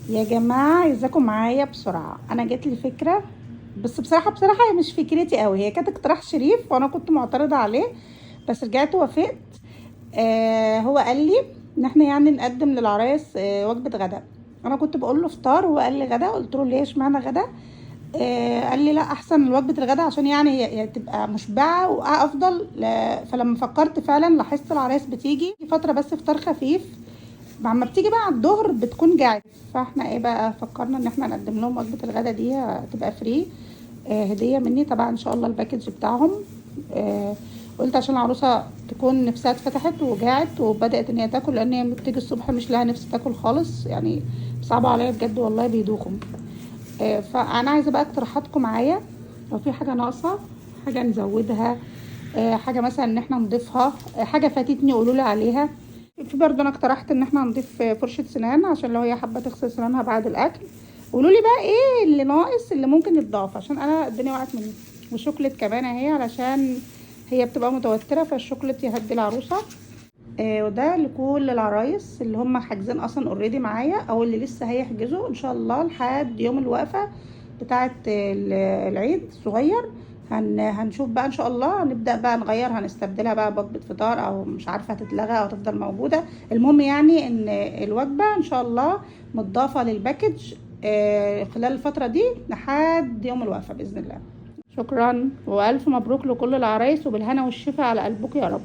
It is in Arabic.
يا جماعة عايزاكم معايا بسرعة. انا جات لي فكرة، بس بصراحة هي مش فكرتي قوي، هي كانت اقتراح شريف وانا كنت معترضة عليه، بس رجعت وافقت. هو قال لي ان احنا يعني نقدم للعرايس وجبة غدا. انا كنت بقول له فطار وهو قال لي غدا، قلت له ليه اشمعنى غدا؟ قال لي لا، احسن وجبة الغدا عشان يعني هي تبقى مشبعة وافضل. فلما فكرت فعلا لاحظت العرايس بتيجي فترة بس فطار خفيف، ما بتيجي بقى على الظهر بتكون جعانه. فاحنا ايه بقى، فكرنا ان احنا نقدم لهم وجبه الغدا دي هتبقى فري، هديه مني طبعا ان شاء الله الباكج بتاعهم. آه قلت عشان العروسه تكون نفسها اتفتحت وجاعت وبدات ان هي تاكل، لان هي بتيجي الصبح مش لها نفس تاكل خالص يعني. صعبوا عليا بجد والله، بيدوخوا. فانا عايزه بقى اقتراحاتكم معايا، لو في حاجه ناقصه، حاجه نزودها، حاجه مثلا ان احنا نضيفها، حاجه فاتتني قولوا لي عليها. في برضه انا اقترحت ان احنا نضيف فرشه سنان عشان لو هي حابه تغسل سنانها بعد الاكل. قولوا لي بقى ايه اللي ناقص اللي ممكن يتضاف، عشان انا الدنيا وقعت مني. وشوكليت كمان اهي، علشان هي بتبقى متوتره، فالشوكليت يهدي العروسه. وده لكل العرايس اللي هم حاجزين اصلا اوريدي معايا، او اللي لسه هيحجزوا ان شاء الله لحد يوم الوقفه بتاعه العيد الصغير. هنشوف بقى ان شاء الله، هنبدا بقى نغير، هنستبدلها بقى بوجبه فطار، او مش عارفه هتتلغى او تفضل موجوده. المهم يعني ان الوجبه ان شاء الله متضافه للباكج خلال الفتره دي لحد يوم الوقفه باذن الله. شكرا والف مبروك لكل العرايس، وبالهنا والشفا على قلبك يا رب.